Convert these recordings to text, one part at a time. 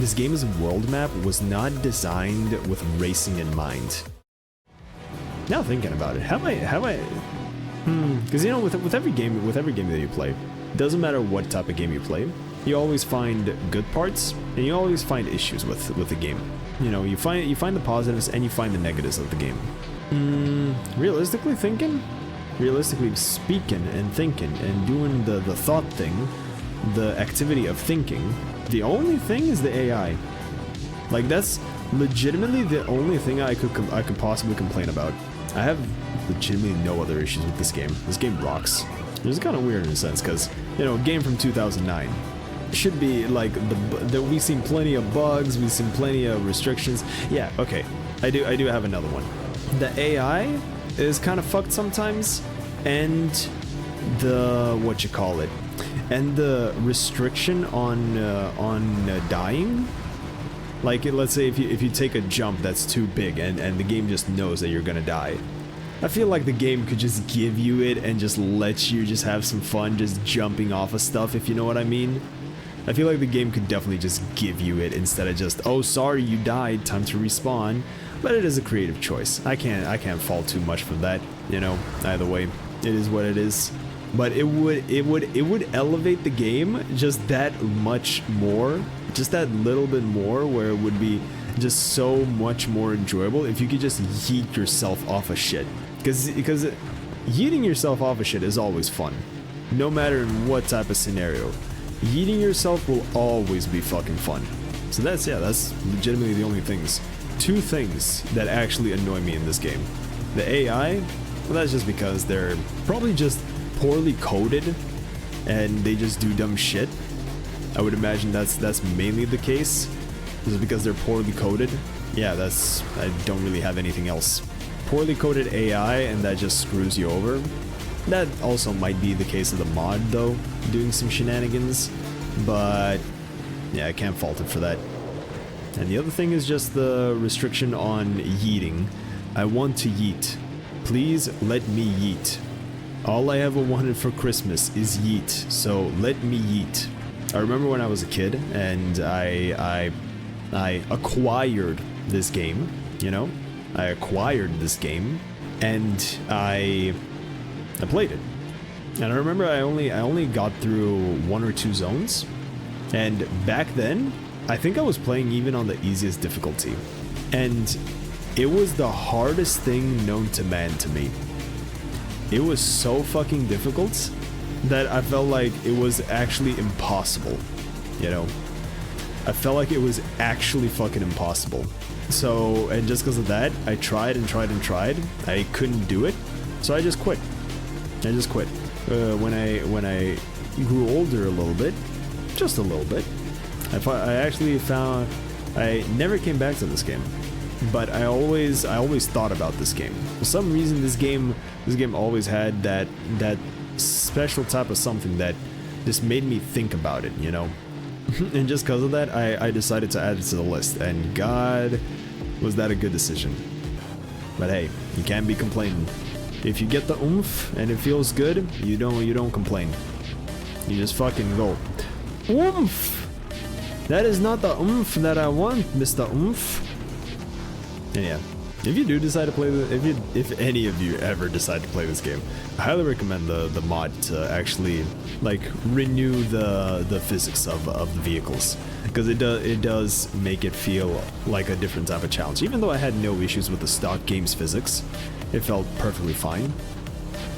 this game's world map was not designed with racing in mind. Now thinking about it, because you know, with every game that you play, it doesn't matter what type of game you play, you always find good parts and you always find issues with the game. You know, you find the positives and you find the negatives of the game. Realistically speaking and thinking and doing the thought thing, the activity of thinking, the only thing is the AI. Like, that's legitimately the only thing I could possibly complain about. I have legitimately no other issues with this game. This game rocks. It's kind of weird in a sense, because, you know, a game from 2009 should be like we've seen plenty of bugs, we've seen plenty of restrictions. Yeah, okay, I do have another one. The AI is kind of fucked sometimes, and the and the restriction on dying. Like, let's say if you take a jump that's too big and the game just knows that you're gonna die. I feel like the game could just give you it and just let you just have some fun just jumping off of stuff, if you know what I mean. I feel like the game could definitely just give you it instead of just, oh sorry you died, time to respawn. But it is a creative choice. I can't fault too much for that, you know. Either way, it is what it is. But it would elevate the game just that much more, just that little bit more, where it would be just so much more enjoyable if you could just yeet yourself off of shit. Because yeeting yourself off of shit is always fun, no matter in what type of scenario. Yeeting yourself will always be fucking fun. So that's legitimately the only two things that actually annoy me in this game. The AI, well, that's just because they're probably just poorly coded and they just do dumb shit. I would imagine that's mainly the case. Is because they're poorly coded. Yeah, I don't really have anything else. Poorly coded AI, and that just screws you over. That also might be the case of the mod, though, doing some shenanigans. But yeah, I can't fault it for that. And the other thing is just the restriction on yeeting. I want to yeet. Please let me yeet. All I ever wanted for Christmas is yeet, so let me yeet. I remember when I was a kid and I acquired this game, you know? I acquired this game and I played it. And I remember I only got through 1 or 2 zones. And back then, I think I was playing even on the easiest difficulty. And it was the hardest thing known to man to me. It was so fucking difficult that I felt like it was actually impossible, you know? I felt like it was actually fucking impossible. So, and just because of that, I tried and tried and tried. I couldn't do it, so I just quit. When I grew older a little bit, just a little bit, I actually found I never came back to this game. But I always thought about this game. For some reason, this game always had that special type of something that just made me think about it, you know? And just because of that, I decided to add it to the list, and God, was that a good decision. But hey, you can't be complaining. If you get the oomph and it feels good, you don't complain. You just fucking go, oomph! That is not the oomph that I want, Mr. Oomph. And yeah, if you do decide to play if any of you ever decide to play this game, I highly recommend the mod to actually like renew the physics of the vehicles, because it does make it feel like a different type of challenge. Even though I had no issues with the stock game's physics, it felt perfectly fine.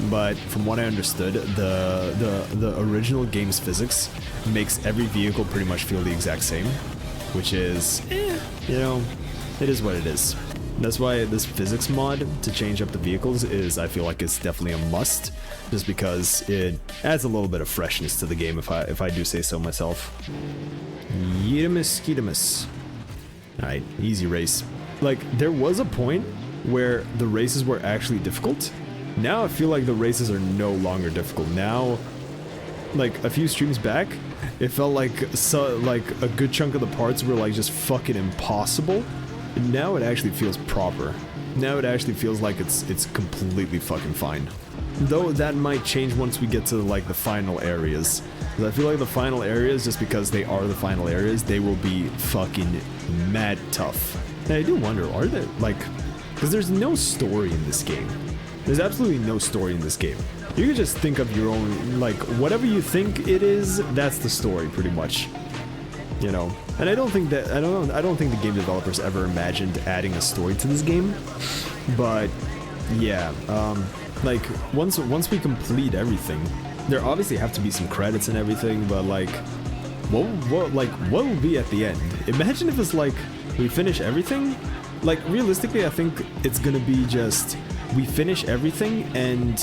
But from what I understood, the original game's physics makes every vehicle pretty much feel the exact same, which is, you know, it is what it is. That's why this physics mod to change up the vehicles is, I feel like it's definitely a must, just because it adds a little bit of freshness to the game, if I do say so myself. Yeetimus. Alright, easy race. Like, there was a point where the races were actually difficult. Now I feel like the races are no longer difficult. Now, like a few streams back, it felt like a good chunk of the parts were like just fucking impossible. Now it actually feels proper. Now it actually feels like it's completely fucking fine. Though that might change once we get to like the final areas. 'Cause I feel like the final areas, just because they are the final areas, they will be fucking mad tough. And I do wonder, are they, like, because there's no story in this game. There's absolutely no story in this game. You can just think of your own, like, whatever you think it is, that's the story, pretty much. You know? And I don't think that, I don't think the game developers ever imagined adding a story to this game. But, yeah, like, once we complete everything, there obviously have to be some credits and everything, but like, what will be at the end? Imagine if it's like, we finish everything? Like, realistically, I think it's gonna be just, we finish everything, and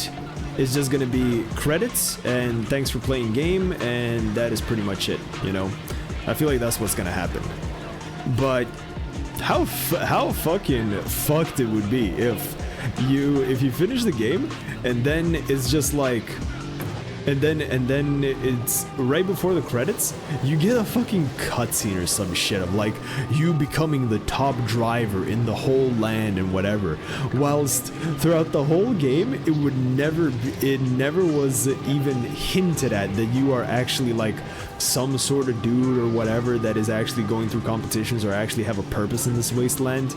it's just gonna be credits, and thanks for playing game, and that is pretty much it, you know? I feel like that's what's gonna happen. But, how fucking fucked it would be if you finish the game, and then it's just like, and then it's right before the credits, you get a fucking cutscene or some shit of like you becoming the top driver in the whole land and whatever. Whilst throughout the whole game, it never was even hinted at that you are actually like some sort of dude or whatever that is actually going through competitions or actually have a purpose in this wasteland.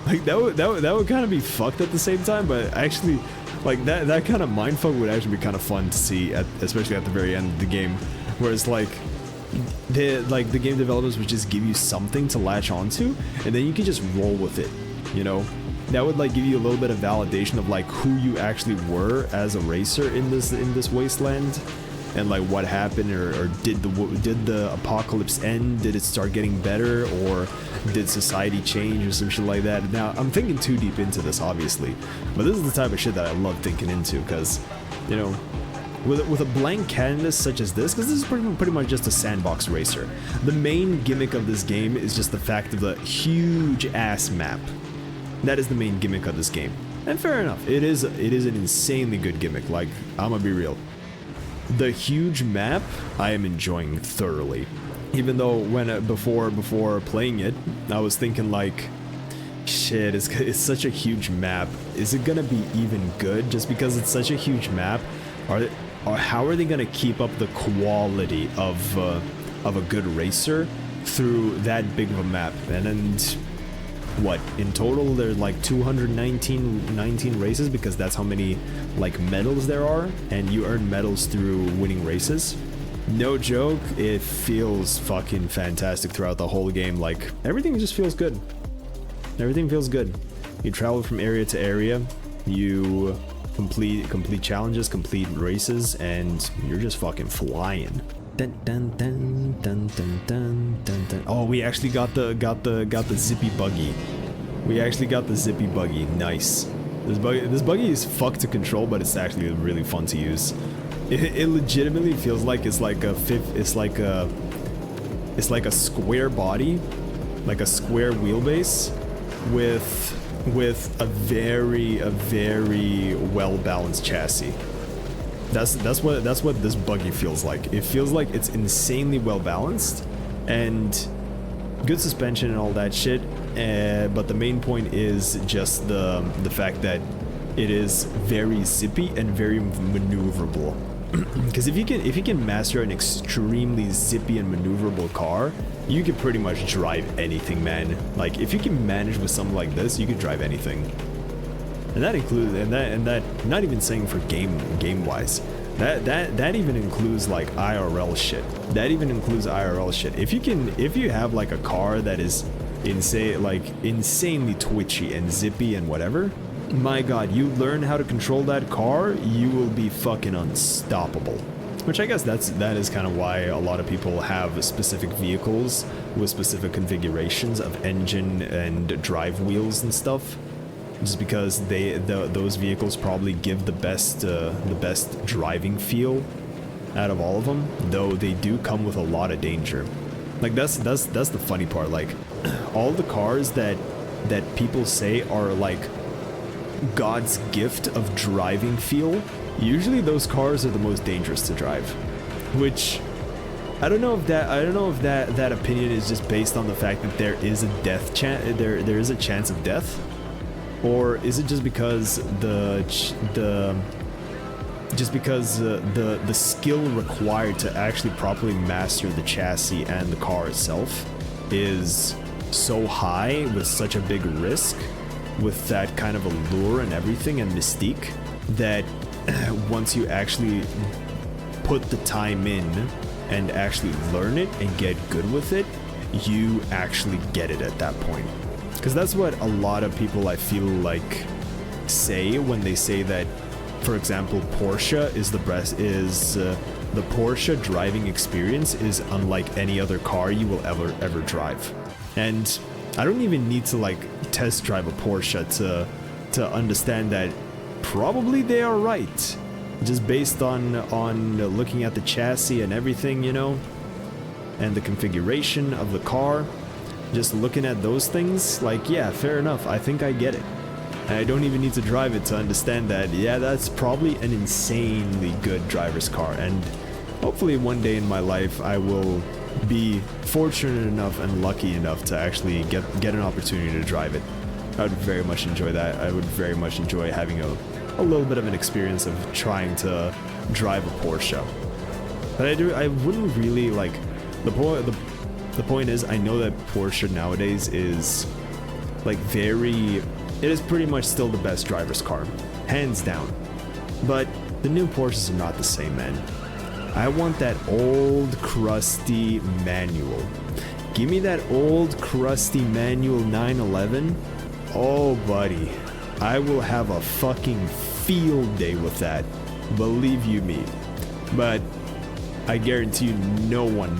Like that would kind of be fucked at the same time, but actually, like that kind of mindfuck would actually be kind of fun to see, especially at the very end of the game, where it's like the game developers would just give you something to latch onto, and then you can just roll with it, you know. That would like give you a little bit of validation of like who you actually were as a racer in this wasteland, and like what happened, or did the apocalypse end? Did it start getting better, or did society change or some shit like that? Now, I'm thinking too deep into this, obviously, but this is the type of shit that I love thinking into, because, you know, with a blank canvas such as this, because this is pretty much just a sandbox racer. The main gimmick of this game is just the fact of the huge ass map. That is the main gimmick of this game, and fair enough, it is an insanely good gimmick. Like, I'm gonna be real. The huge map, I am enjoying thoroughly. Even though before playing it, I was thinking like, shit, it's such a huge map. Is it gonna be even good just because it's such a huge map? Or how are they gonna keep up the quality of a good racer through that big of a map? And then, what, in total there's like 219 races, because that's how many like medals there are, and you earn medals through winning races. No joke, it feels fucking fantastic throughout the whole game. Like, everything just feels good. Everything feels good. You travel from area to area, you complete challenges, complete races, and you're just fucking flying. Dun, dun, dun, dun, dun, dun, dun, dun. Oh, we actually got the zippy buggy. We actually got the zippy buggy. Nice. This buggy is fucked to control, but it's actually really fun to use. It legitimately feels like it's like a square body, like a square wheelbase with a very well balanced chassis. That's what this buggy feels like. It feels like it's insanely well balanced and good suspension and all that shit. But the main point is just the fact that it is very zippy and very maneuverable. Because if you can master an extremely zippy and maneuverable car, you can pretty much drive anything, man. Like, if you can manage with something like this, you can drive anything. And that includes, and that not even saying for game wise, that even includes like IRL shit. That even includes IRL shit. If you have like a car that is insanely twitchy and zippy and whatever, my god, you learn how to control that car, you will be fucking unstoppable. Which I guess that is kind of why a lot of people have specific vehicles with specific configurations of engine and drive wheels and stuff. Just because those vehicles probably give the best driving feel out of all of them, though they do come with a lot of danger. Like, that's the funny part. Like, all the cars that people say are like God's gift of driving feel, usually those cars are the most dangerous to drive. Which I don't know if that opinion is just based on the fact that there is a death there is a chance of death, or is it just because the just because the skill required to actually properly master the chassis and the car itself is so high, with such a big risk, with that kind of allure and everything and mystique, that once you actually put the time in and actually learn it and get good with it, you actually get it at that point. Because that's what a lot of people, I feel like, say when they say that, for example, Porsche is the best, the Porsche driving experience is unlike any other car you will ever drive. And I don't even need to like test drive a Porsche to understand that probably they are right, just based on looking at the chassis and everything, you know, and the configuration of the car. Just looking at those things, like, yeah, fair enough, I think I get it. And I don't even need to drive it to understand that, yeah, that's probably an insanely good driver's car. And hopefully one day in my life I will be fortunate enough and lucky enough to actually get an opportunity to drive it. I would very much enjoy that. I would very much enjoy having a little bit of an experience of trying to drive a Porsche. But I wouldn't really like, the point is, I know that Porsche nowadays is like it is pretty much still the best driver's car, hands down. But the new Porsches are not the same, man. I want that old crusty manual. Give me that old crusty manual 911. Oh buddy, I will have a fucking field day with that, believe you me. But I guarantee you no one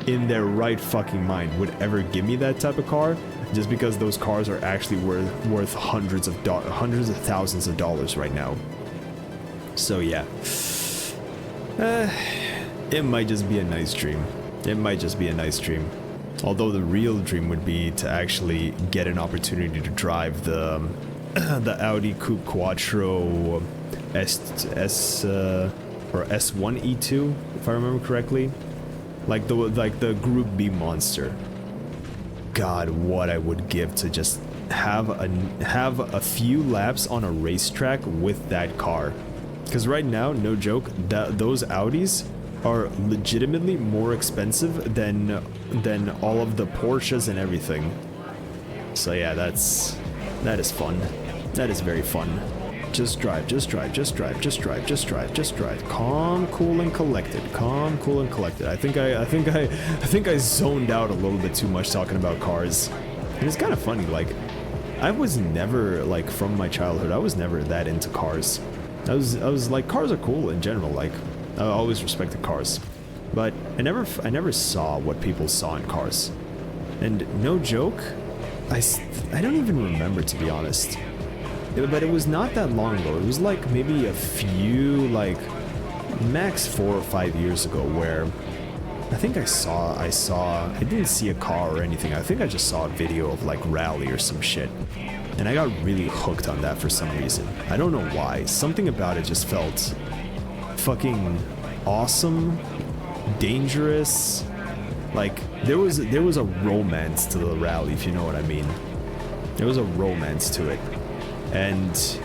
in their right fucking mind would ever give me that type of car, just because those cars are actually worth hundreds of thousands of dollars right now. So yeah, it might just be a nice dream. It might just be a nice dream. Although the real dream would be to actually get an opportunity to drive the Audi Coupe Quattro S or S1 E2, if I remember correctly. Like the Group B monster. God, what I would give to just have a few laps on a racetrack with that car. Because right now, no joke, those Audis are legitimately more expensive than all of the Porsches and everything. So yeah, that is fun. That is very fun. Just drive, just drive, just drive, just drive, just drive, just drive. Calm, cool, and collected. Calm, cool, and collected. I think I zoned out a little bit too much talking about cars. And it's kind of funny, like, I was never, like, from my childhood, I was never that into cars. I was like, cars are cool in general, like, I always respected cars. But I never saw what people saw in cars. And no joke, I don't even remember, to be honest. But it was not that long ago. It was like maybe a few, like, max 4 or 5 years ago, where I think I didn't see a car or anything. I think I just saw a video of like rally or some shit. And I got really hooked on that for some reason. I don't know why. Something about it just felt fucking awesome, dangerous. Like, there was a romance to the rally, if you know what I mean. There was a romance to it. And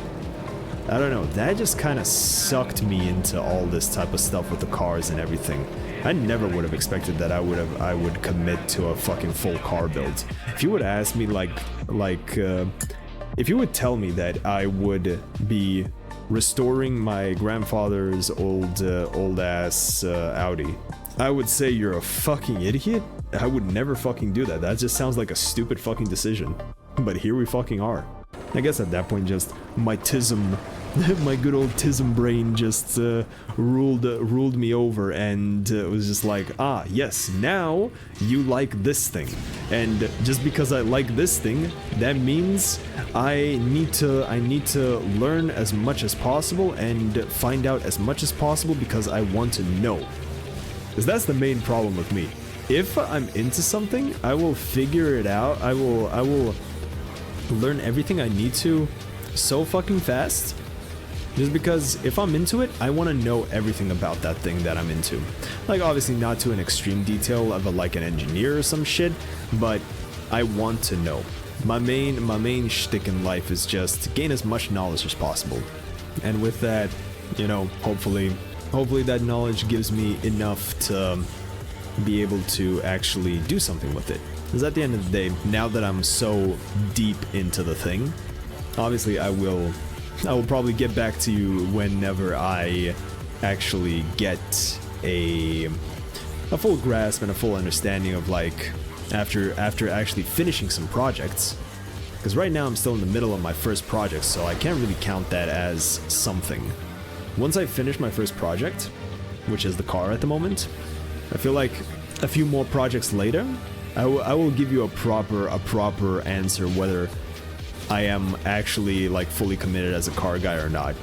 I don't know, that just kind of sucked me into all this type of stuff with the cars and everything. I never would have expected that I would commit to a fucking full car build. If you would ask me if you would tell me that I would be restoring my grandfather's old ass Audi, I would say you're a fucking idiot. I would never fucking do that. That just sounds like a stupid fucking decision. But here we fucking are. I guess at that point, just my tism, my good old tism brain just ruled me over, and it was just like, ah, yes, now you like this thing, and just because I like this thing, that means I need to learn as much as possible and find out as much as possible because I want to know. Because that's the main problem with me. If I'm into something, I will figure it out. I will learn everything I need to so fucking fast, just because if I'm into it, I want to know everything about that thing that I'm into. Like, obviously not to an extreme detail of like an engineer or some shit, but I want to know. My main shtick in life is just gain as much knowledge as possible. And with that, you know, hopefully that knowledge gives me enough to be able to actually do something with it. Because at the end of the day, now that I'm so deep into the thing, obviously I will probably get back to you whenever I actually get a full grasp and a full understanding of, like, after actually finishing some projects. Because right now I'm still in the middle of my first project, so I can't really count that as something. Once I finish my first project, which is the car at the moment, I feel like a few more projects later, I will give you a proper answer whether I am actually, like, fully committed as a car guy or not.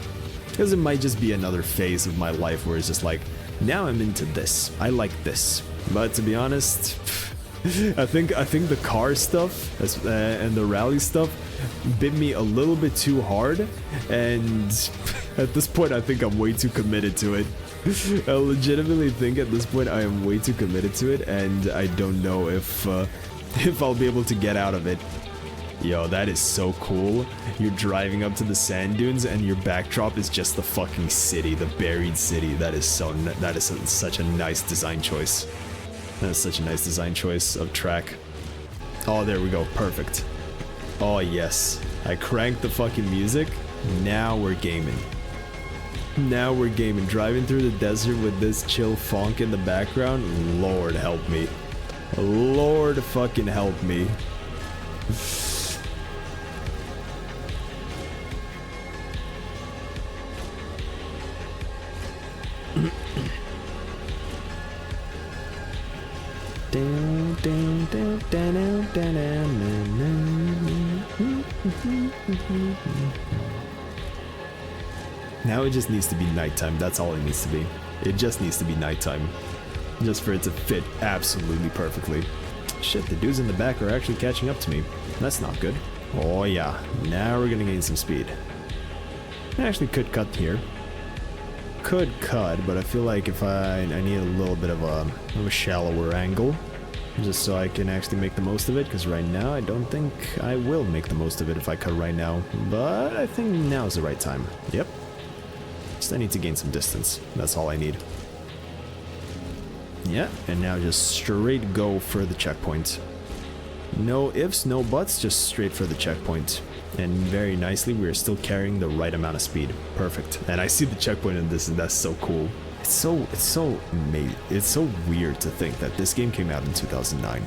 Because it might just be another phase of my life where it's just like, now I'm into this, I like this. But to be honest, I think the car stuff and the rally stuff bit me a little bit too hard, and at this point I think I'm way too committed to it. I legitimately think at this point I am way too committed to it, and I don't know if I'll be able to get out of it. Yo, that is so cool. You're driving up to the sand dunes and your backdrop is just the fucking city, the buried city. That is such a nice design choice. That is such a nice design choice of track. Oh, there we go. Perfect. Oh, yes. I cranked the fucking music. Now we're gaming. Now we're gaming. Driving through the desert with this chill funk in the background. Lord help me. Lord fucking help me. Now it just needs to be nighttime. That's all it needs to be. It just needs to be nighttime. Just for it to fit absolutely perfectly. Shit, the dudes in the back are actually catching up to me. That's not good. Oh yeah, now we're gonna gain some speed. I actually could cut here. Could cut, but I feel like if I need a little bit of a shallower angle, just so I can actually make the most of it, because right now I don't think I will make the most of it if I cut right now, but I think now is the right time. Yep. Just I need to gain some distance. That's all I need. Yeah, and now just straight go for the checkpoint. No ifs, no buts, just straight for the checkpoint. And very nicely, we are still carrying the right amount of speed. Perfect. And I see the checkpoint in this, and that's so cool. It's so weird to think that this game came out in 2009.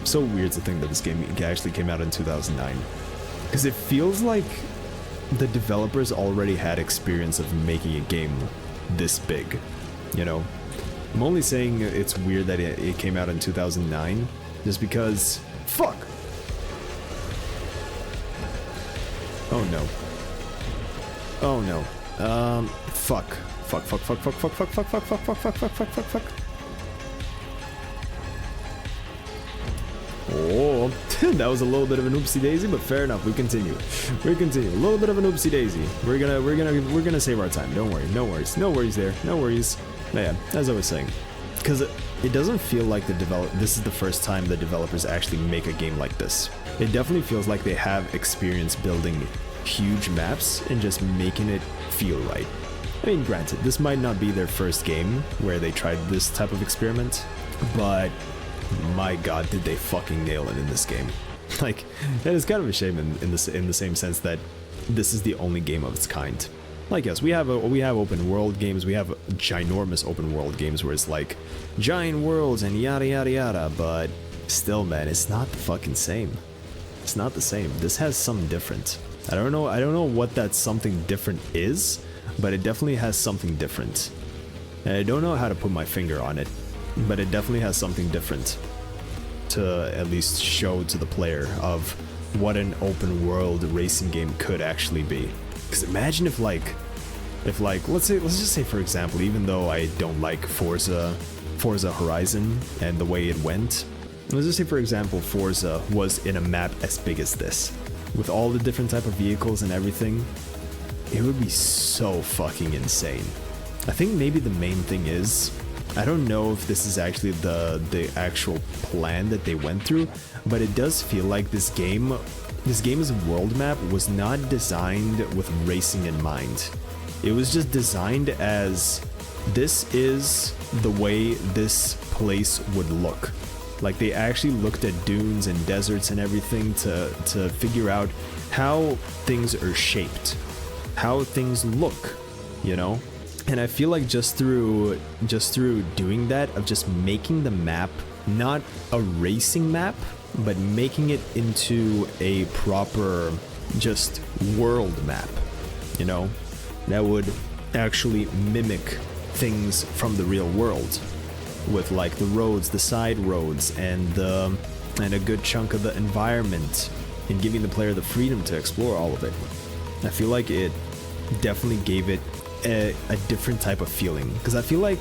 So weird to think that this game actually came out in 2009. Because it feels like the developers already had experience of making a game this big, you know? I'm only saying it's weird that it came out in 2009, just because... Fuck! Oh no. Oh no. Fuck. Fuck. Oh, that was a little bit of an oopsie daisy, but fair enough. We continue. A little bit of an oopsie daisy. We're gonna save our time. Don't worry. No worries there. No worries. Yeah, as I was saying, because it doesn't feel like this is the first time the developers actually make a game like this. It definitely feels like they have experience building huge maps and just making it feel right. I mean, granted, this might not be their first game where they tried this type of experiment, but my god, did they fucking nail it in this game. Like, and it's kind of a shame in the same sense that this is the only game of its kind. Like, yes, we have open world games, we have ginormous open world games where it's like giant worlds and yada yada yada, but still, man, it's not the fucking same. It's not the same. This has something different. I don't know what that something different is, but it definitely has something different. And I don't know how to put my finger on it, but it definitely has something different to at least show to the player of what an open world racing game could actually be. Because imagine if let's just say, for example, even though I don't like Forza Horizon and the way it went, let's just say, for example, Forza was in a map as big as this, with all the different type of vehicles and everything. It would be so fucking insane. I think maybe the main thing is, I don't know if this is actually the actual plan that they went through, but it does feel like this game's world map was not designed with racing in mind. It was just designed as, this is the way this place would look. Like, they actually looked at dunes and deserts and everything to figure out how things are shaped, how things look, you know? And I feel like just through doing that, of just making the map not a racing map, but making it into a proper just world map, you know, that would actually mimic things from the real world, with like the roads, the side roads, and a good chunk of the environment, and giving the player the freedom to explore all of it. I feel like it definitely gave it a different type of feeling, because I feel like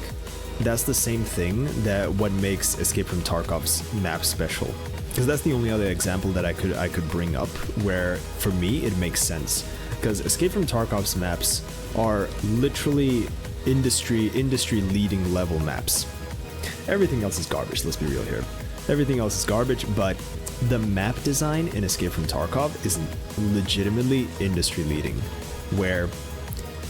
that's the same thing that what makes Escape from Tarkov's map special, because that's the only other example that I could bring up where for me it makes sense, because Escape from Tarkov's maps are literally industry leading level maps. Everything else is garbage, let's be real here. Everything else is garbage, but the map design in Escape from Tarkov is legitimately industry leading, where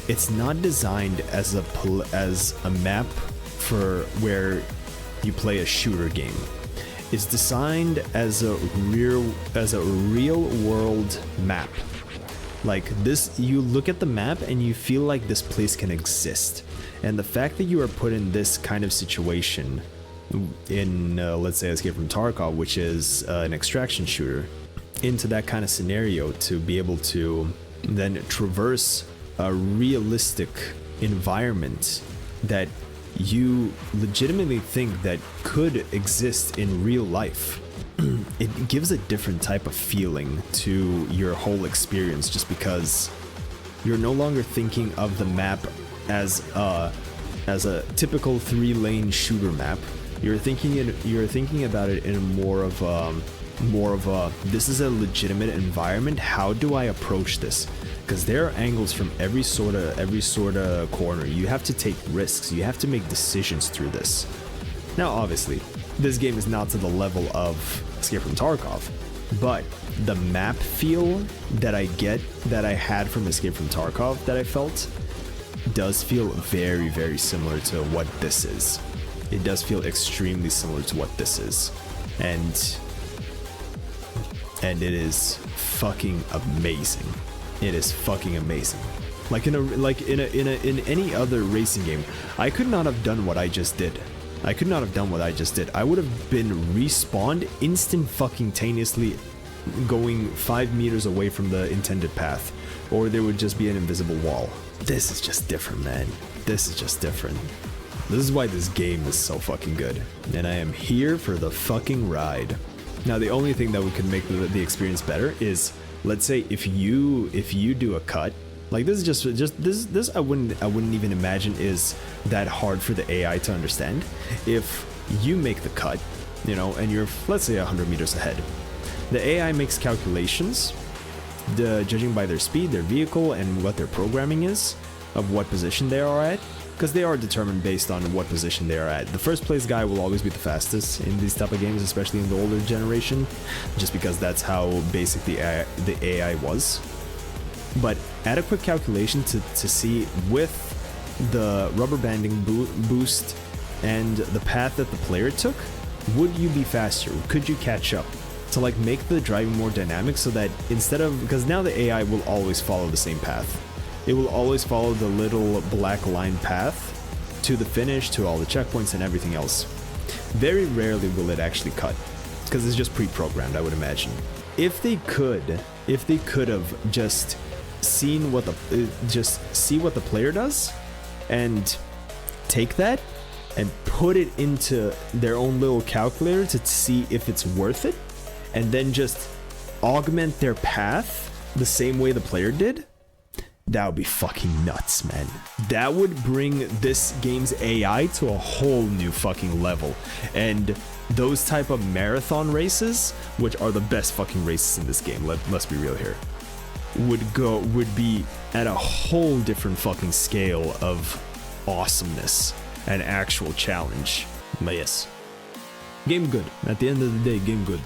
it's not designed as a map for where you play a shooter game. It's designed as a real world map. Like this, you look at the map and you feel like this place can exist. And the fact that you are put in this kind of situation in, let's say, Escape from Tarkov, which is an extraction shooter, into that kind of scenario, to be able to then traverse a realistic environment that you legitimately think that could exist in real life, it gives a different type of feeling to your whole experience, just because you're no longer thinking of the map as a typical 3-lane shooter map. You're thinking about it in more of a this is a legitimate environment. How do I approach this? Because there are angles from every sort of corner. You have to take risks. You have to make decisions through this. Now, obviously, this game is not to the level of Escape from Tarkov, but the map feel that I had from Escape from Tarkov, that I felt, does feel very, very similar to what this is. It does feel extremely similar to what this is, and it is fucking amazing. It is fucking amazing. Like in any other racing game, I could not have done what I just did. I would have been respawned instantaneously going 5 meters away from the intended path, or there would just be an invisible wall. This is just different, man. This is just different. This is why this game is so fucking good, and I am here for the fucking ride. Now, the only thing that we could make the experience better is, let's say if you do a cut, like this is this I wouldn't even imagine is that hard for the AI to understand. If you make the cut, you know, and you're, let's say, 100 meters ahead, the AI makes calculations, judging by their speed, their vehicle, and what their programming is, of what position they are at, because they are determined based on what position they are at. The first place guy will always be the fastest in these type of games, especially in the older generation, just because that's how basic the AI was. But add a quick calculation to see, with the rubber banding boost and the path that the player took, would you be faster? Could you catch up? To like make the driving more dynamic, so that instead of, because now the AI will always follow the same path. It will always follow the little black line path to the finish, to all the checkpoints and everything else. Very rarely will it actually cut, because it's just pre-programmed, I would imagine. If they could have just seen what see what the player does, and take that and put it into their own little calculator to see if it's worth it, and then just augment their path the same way the player did, that would be fucking nuts, man. That would bring this game's AI to a whole new fucking level. And those type of marathon races, which are the best fucking races in this game, let's be real here, would be at a whole different fucking scale of awesomeness and actual challenge. But yes, game good. At the end of the day, game good.